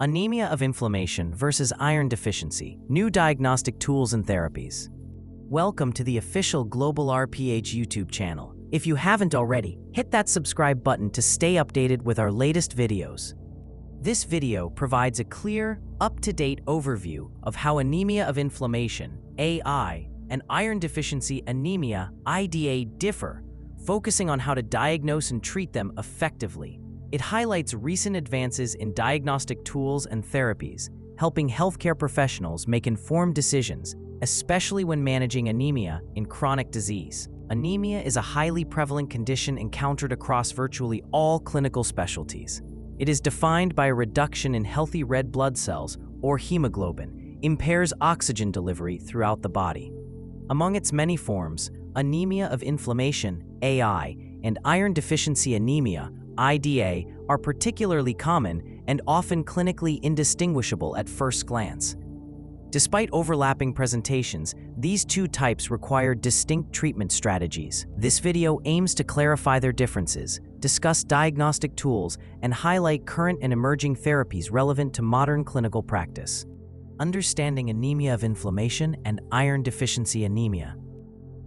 Anemia of inflammation versus iron deficiency, new diagnostic tools and therapies. Welcome to the official GlobalRPh YouTube channel. If you haven't already, hit that subscribe button to stay updated with our latest videos. This video provides a clear, up-to-date overview of how anemia of inflammation, AI, and iron deficiency anemia, IDA, differ, focusing on how to diagnose and treat them effectively. It highlights recent advances in diagnostic tools and therapies, helping healthcare professionals make informed decisions, especially when managing anemia in chronic disease. Anemia is a highly prevalent condition encountered across virtually all clinical specialties. It is defined by a reduction in healthy red blood cells, or hemoglobin, impairs oxygen delivery throughout the body. Among its many forms, anemia of inflammation, AI, and iron deficiency anemia, IDA, are particularly common and often clinically indistinguishable at first glance. Despite overlapping presentations, these two types require distinct treatment strategies. This video aims to clarify their differences, discuss diagnostic tools, and highlight current and emerging therapies relevant to modern clinical practice. Understanding anemia of inflammation and iron deficiency anemia.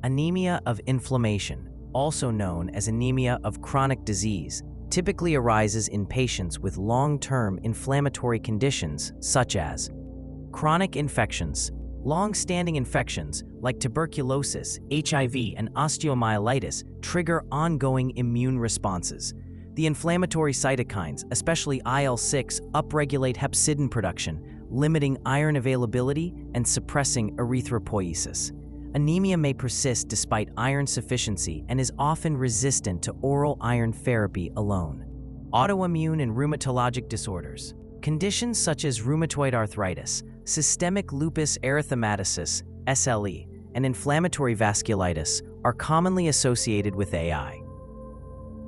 Anemia of inflammation, also known as anemia of chronic disease, typically arises in patients with long-term inflammatory conditions such as chronic infections. Long-standing infections like tuberculosis, HIV, and osteomyelitis trigger ongoing immune responses. The inflammatory cytokines, especially IL-6, upregulate hepcidin production, limiting iron availability and suppressing erythropoiesis. Anemia may persist despite iron sufficiency and is often resistant to oral iron therapy alone. Autoimmune and rheumatologic disorders. Conditions such as rheumatoid arthritis, systemic lupus erythematosus, SLE, and inflammatory vasculitis are commonly associated with AI.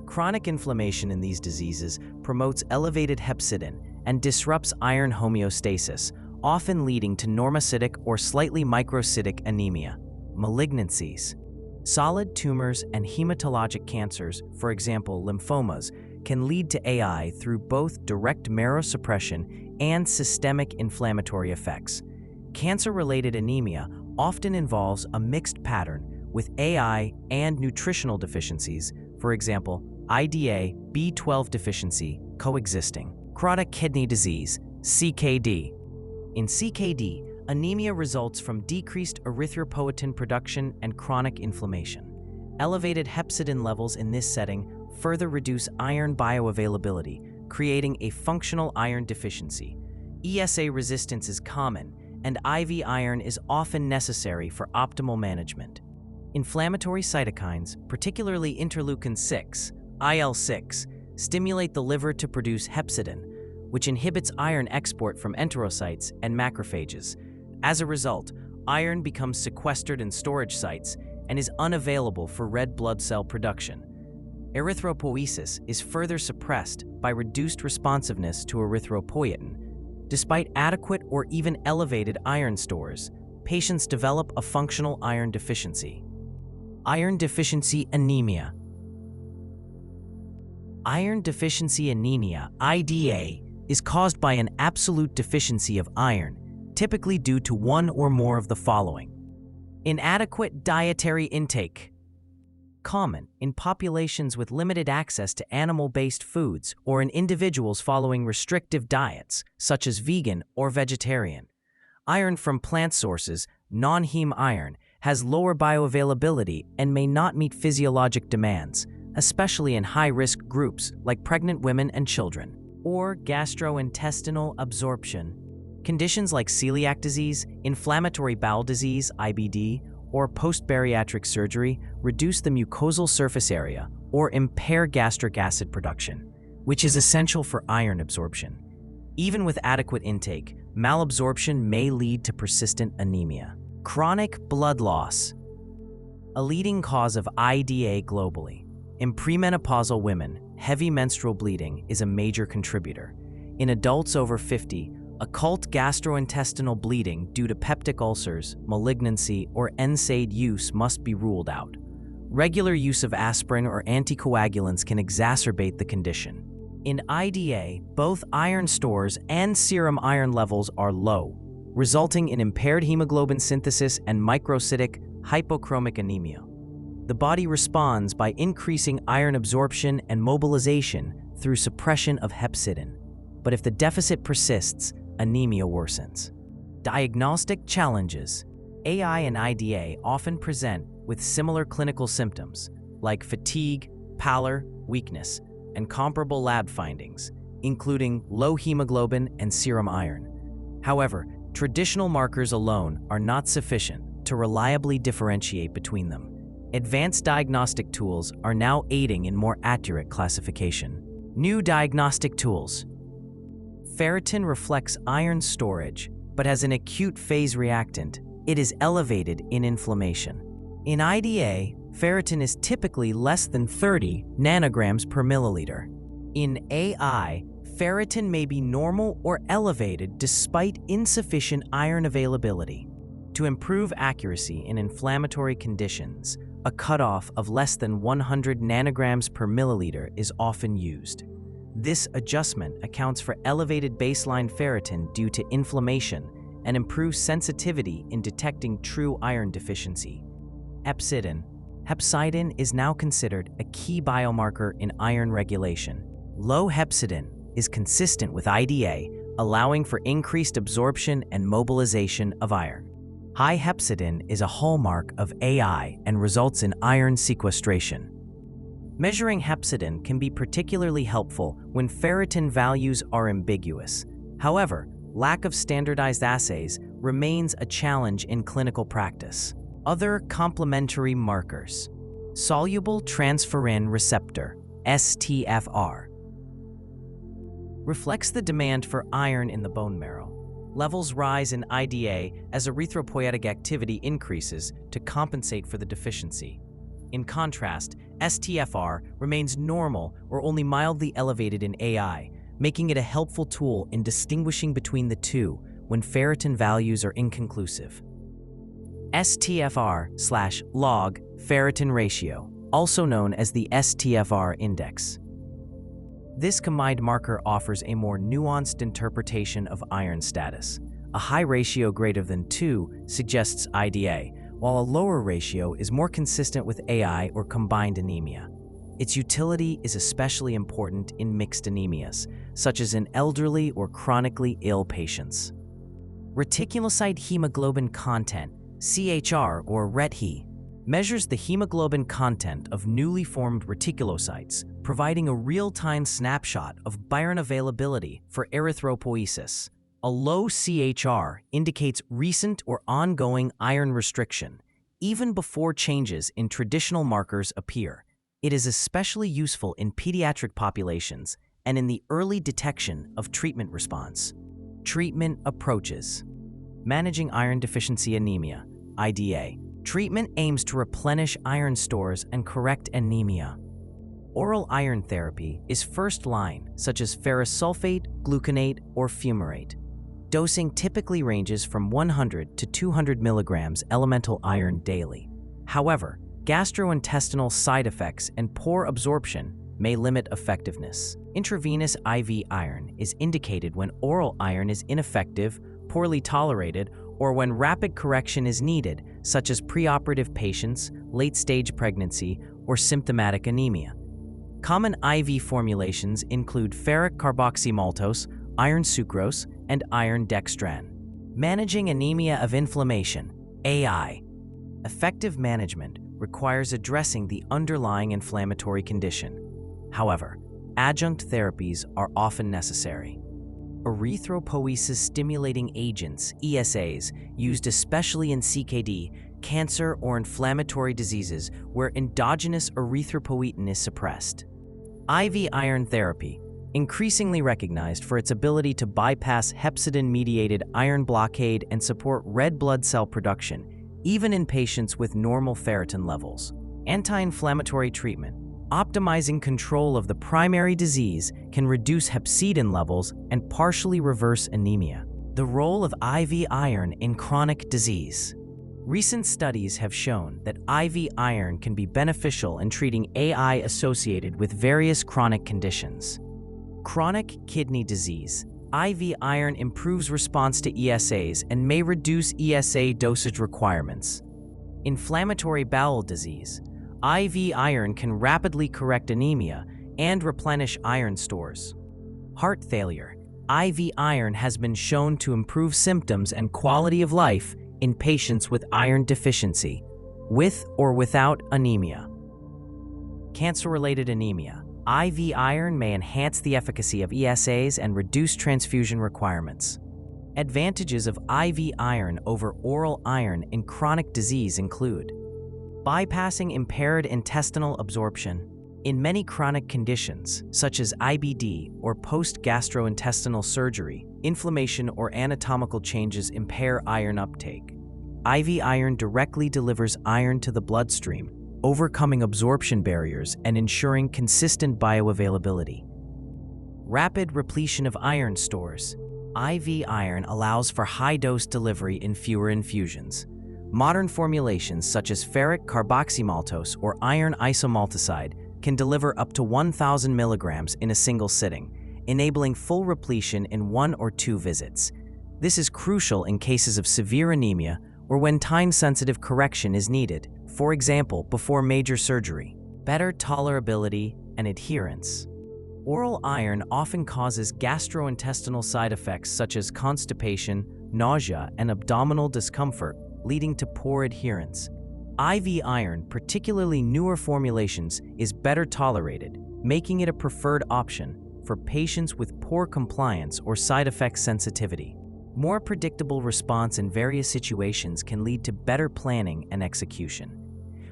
Chronic inflammation in these diseases promotes elevated hepcidin and disrupts iron homeostasis, often leading to normocytic or slightly microcytic anemia. Malignancies. Solid tumors and hematologic cancers, for example lymphomas, can lead to AI through both direct marrow suppression and systemic inflammatory effects. Cancer-related anemia often involves a mixed pattern with AI and nutritional deficiencies, for example, IDA, B12 deficiency, coexisting. Chronic kidney disease, CKD. In CKD, anemia results from decreased erythropoietin production and chronic inflammation. Elevated hepcidin levels in this setting further reduce iron bioavailability, creating a functional iron deficiency. ESA resistance is common, and IV iron is often necessary for optimal management. Inflammatory cytokines, particularly interleukin-6, IL-6, stimulate the liver to produce hepcidin, which inhibits iron export from enterocytes and macrophages. As a result, iron becomes sequestered in storage sites and is unavailable for red blood cell production. Erythropoiesis is further suppressed by reduced responsiveness to erythropoietin. Despite adequate or even elevated iron stores, patients develop a functional iron deficiency. Iron deficiency anemia. Iron deficiency anemia, IDA, is caused by an absolute deficiency of iron, typically due to one or more of the following. Inadequate dietary intake. Common in populations with limited access to animal-based foods or in individuals following restrictive diets, such as vegan or vegetarian. Iron from plant sources, non-heme iron, has lower bioavailability and may not meet physiologic demands, especially in high-risk groups like pregnant women and children. Or gastrointestinal absorption. Conditions like celiac disease, inflammatory bowel disease, IBD, or post-bariatric surgery reduce the mucosal surface area or impair gastric acid production, which is essential for iron absorption. Even with adequate intake, malabsorption may lead to persistent anemia. Chronic blood loss. A leading cause of IDA globally. In premenopausal women, heavy menstrual bleeding is a major contributor. In adults over 50, occult gastrointestinal bleeding due to peptic ulcers, malignancy, or NSAID use must be ruled out. Regular use of aspirin or anticoagulants can exacerbate the condition. In IDA, both iron stores and serum iron levels are low, resulting in impaired hemoglobin synthesis and microcytic hypochromic anemia. The body responds by increasing iron absorption and mobilization through suppression of hepcidin. But if the deficit persists, anemia worsens. Diagnostic challenges. AI and IDA often present with similar clinical symptoms, like fatigue, pallor, weakness, and comparable lab findings, including low hemoglobin and serum iron. However, traditional markers alone are not sufficient to reliably differentiate between them. Advanced diagnostic tools are now aiding in more accurate classification. New diagnostic tools. Ferritin reflects iron storage, but as an acute phase reactant, it is elevated in inflammation. In IDA, ferritin is typically less than 30 nanograms per milliliter. In AI, ferritin may be normal or elevated despite insufficient iron availability. To improve accuracy in inflammatory conditions, a cutoff of less than 100 nanograms per milliliter is often used. This adjustment accounts for elevated baseline ferritin due to inflammation and improves sensitivity in detecting true iron deficiency. Hepcidin. Hepcidin is now considered a key biomarker in iron regulation. Low hepcidin is consistent with IDA, allowing for increased absorption and mobilization of iron. High hepcidin is a hallmark of AI and results in iron sequestration. Measuring hepcidin can be particularly helpful when ferritin values are ambiguous. However, lack of standardized assays remains a challenge in clinical practice. Other complementary markers. Soluble transferrin receptor, STFR, reflects the demand for iron in the bone marrow. Levels rise in IDA as erythropoietic activity increases to compensate for the deficiency. In contrast, STFR remains normal or only mildly elevated in AI, making it a helpful tool in distinguishing between the two when ferritin values are inconclusive. STFR/log ferritin ratio, also known as the STFR index. This combined marker offers a more nuanced interpretation of iron status. A high ratio greater than 2 suggests IDA, while a lower ratio is more consistent with AI or combined anemia. Its utility is especially important in mixed anemias, such as in elderly or chronically ill patients. Reticulocyte hemoglobin content, CHR or RetHe, measures the hemoglobin content of newly formed reticulocytes, providing a real-time snapshot of iron availability for erythropoiesis. A low CHR indicates recent or ongoing iron restriction, even before changes in traditional markers appear. It is especially useful in pediatric populations and in the early detection of treatment response. Treatment approaches. Managing iron deficiency anemia, IDA. Treatment aims to replenish iron stores and correct anemia. Oral iron therapy is first line, such as ferrous sulfate, gluconate, or fumarate. Dosing typically ranges from 100 to 200 milligrams elemental iron daily. However, gastrointestinal side effects and poor absorption may limit effectiveness. Intravenous IV iron is indicated when oral iron is ineffective, poorly tolerated, or when rapid correction is needed, such as preoperative patients, late-stage pregnancy, or symptomatic anemia. Common IV formulations include ferric carboxymaltose, iron sucrose, and iron dextran. Managing anemia of inflammation, AI. Effective management requires addressing the underlying inflammatory condition. However, adjunct therapies are often necessary. Erythropoiesis-stimulating agents, ESAs, used especially in CKD, cancer, or inflammatory diseases where endogenous erythropoietin is suppressed. IV iron therapy, increasingly recognized for its ability to bypass hepcidin-mediated iron blockade and support red blood cell production, even in patients with normal ferritin levels. Anti-inflammatory treatment. Optimizing control of the primary disease can reduce hepcidin levels and partially reverse anemia. The role of IV iron in chronic disease. Recent studies have shown that IV iron can be beneficial in treating AI associated with various chronic conditions. chronic kidney disease, IV iron improves response to ESAs and may reduce ESA dosage requirements. Inflammatory bowel disease, IV iron can rapidly correct anemia and replenish iron stores. Heart failure, IV iron has been shown to improve symptoms and quality of life in patients with iron deficiency, with or without anemia. Cancer-related anemia, IV iron may enhance the efficacy of ESAs and reduce transfusion requirements. Advantages of IV iron over oral iron in chronic disease include bypassing impaired intestinal absorption. In many chronic conditions, such as IBD or post-gastrointestinal surgery, inflammation or anatomical changes impair iron uptake. IV iron directly delivers iron to the bloodstream, overcoming absorption barriers and ensuring consistent bioavailability. Rapid repletion of iron stores. IV iron allows for high-dose delivery in fewer infusions. Modern formulations such as ferric carboxymaltose or iron isomaltoside can deliver up to 1,000 milligrams in a single sitting, enabling full repletion in 1 or 2 visits. This is crucial in cases of severe anemia or when time-sensitive correction is needed, for example, before major surgery. Better tolerability and adherence. Oral iron often causes gastrointestinal side effects such as constipation, nausea, and abdominal discomfort, leading to poor adherence. IV iron, particularly newer formulations, is better tolerated, making it a preferred option for patients with poor compliance or side effect sensitivity. More predictable response in various situations can lead to better planning and execution.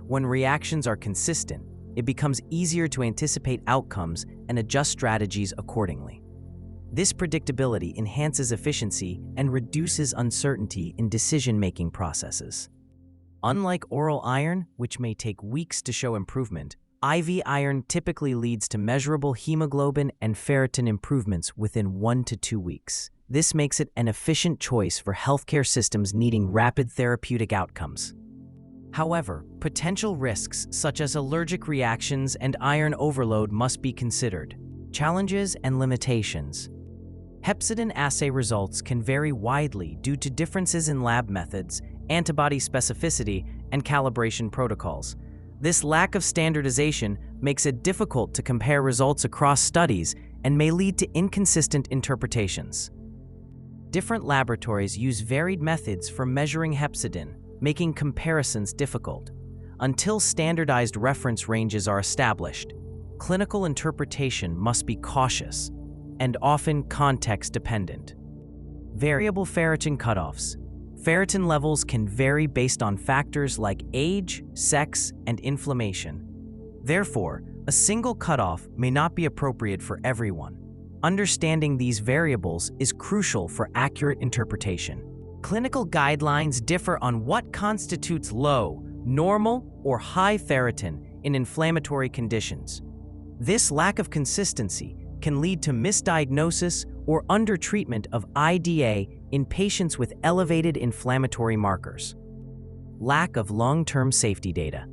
When reactions are consistent, it becomes easier to anticipate outcomes and adjust strategies accordingly. This predictability enhances efficiency and reduces uncertainty in decision-making processes. Unlike oral iron, which may take weeks to show improvement, IV iron typically leads to measurable hemoglobin and ferritin improvements within 1 to 2 weeks. This makes it an efficient choice for healthcare systems needing rapid therapeutic outcomes. However, potential risks such as allergic reactions and iron overload must be considered. Challenges and limitations. Hepcidin assay results can vary widely due to differences in lab methods, antibody specificity, and calibration protocols. This lack of standardization makes it difficult to compare results across studies and may lead to inconsistent interpretations. Different laboratories use varied methods for measuring hepcidin, making comparisons difficult. Until standardized reference ranges are established, clinical interpretation must be cautious and often context-dependent. Variable ferritin cutoffs. Ferritin levels can vary based on factors like age, sex, and inflammation. Therefore, a single cutoff may not be appropriate for everyone. Understanding these variables is crucial for accurate interpretation. Clinical guidelines differ on what constitutes low, normal, or high ferritin in inflammatory conditions. This lack of consistency can lead to misdiagnosis or undertreatment of IDA in patients with elevated inflammatory markers. Lack of long-term safety data.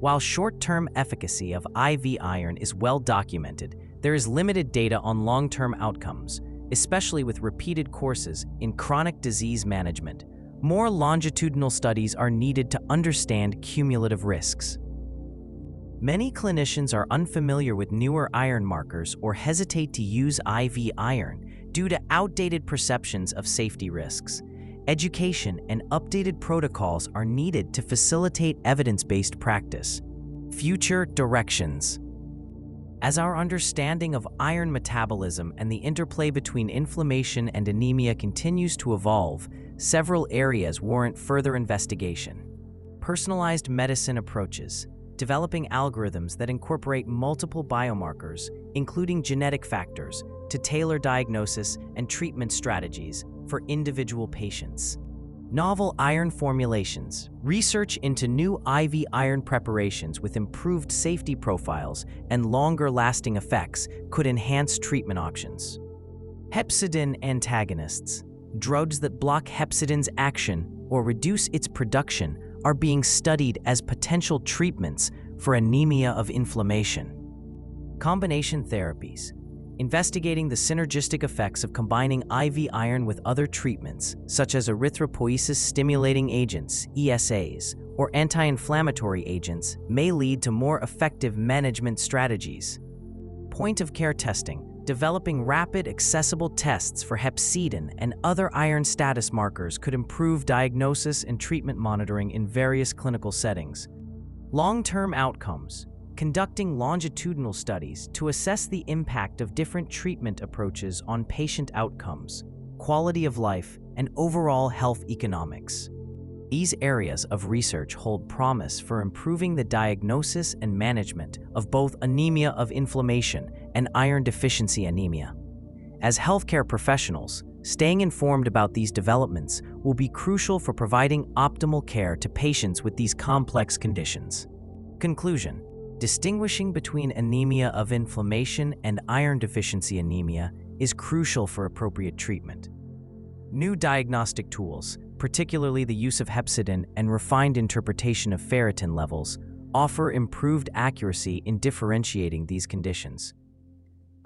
While short-term efficacy of IV iron is well documented, there is limited data on long-term outcomes, especially with repeated courses in chronic disease management. More longitudinal studies are needed to understand cumulative risks. Many clinicians are unfamiliar with newer iron markers or hesitate to use IV iron due to outdated perceptions of safety risks. Education and updated protocols are needed to facilitate evidence-based practice. Future directions. As our understanding of iron metabolism and the interplay between inflammation and anemia continues to evolve, several areas warrant further investigation. Personalized medicine approaches. Developing algorithms that incorporate multiple biomarkers, including genetic factors, to tailor diagnosis and treatment strategies for individual patients. Novel iron formulations. Research into new IV iron preparations with improved safety profiles and longer-lasting effects could enhance treatment options. Hepcidin antagonists. Drugs that block hepcidin's action or reduce its production are being studied as potential treatments for anemia of inflammation. Combination therapies. investigating the synergistic effects of combining IV iron with other treatments, such as erythropoiesis-stimulating agents, ESAs, or anti-inflammatory agents, may lead to more effective management strategies. Point-of-care testing, developing rapid, accessible tests for hepcidin and other iron status markers could improve diagnosis and treatment monitoring in various clinical settings. Long-term outcomes, conducting longitudinal studies to assess the impact of different treatment approaches on patient outcomes, quality of life, and overall health economics. These areas of research hold promise for improving the diagnosis and management of both anemia of inflammation and iron deficiency anemia. As healthcare professionals, staying informed about these developments will be crucial for providing optimal care to patients with these complex conditions. Conclusion: distinguishing between anemia of inflammation and iron deficiency anemia is crucial for appropriate treatment. New diagnostic tools, particularly the use of hepcidin and refined interpretation of ferritin levels, offer improved accuracy in differentiating these conditions.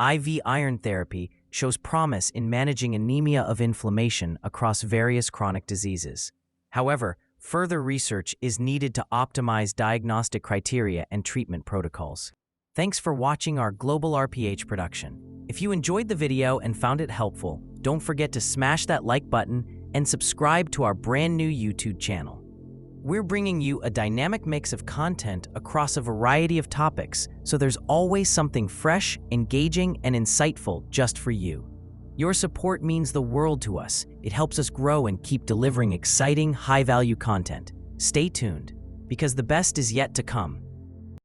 IV iron therapy shows promise in managing anemia of inflammation across various chronic diseases. However, further research is needed to optimize diagnostic criteria and treatment protocols. Thanks for watching our GlobalRPh production. If you enjoyed the video and found it helpful, don't forget to smash that like button and subscribe to our brand new YouTube channel. We're bringing you a dynamic mix of content across a variety of topics, so there's always something fresh, engaging, and insightful just for you. Your support means the world to us. It helps us grow and keep delivering exciting, high-value content. Stay tuned, because the best is yet to come.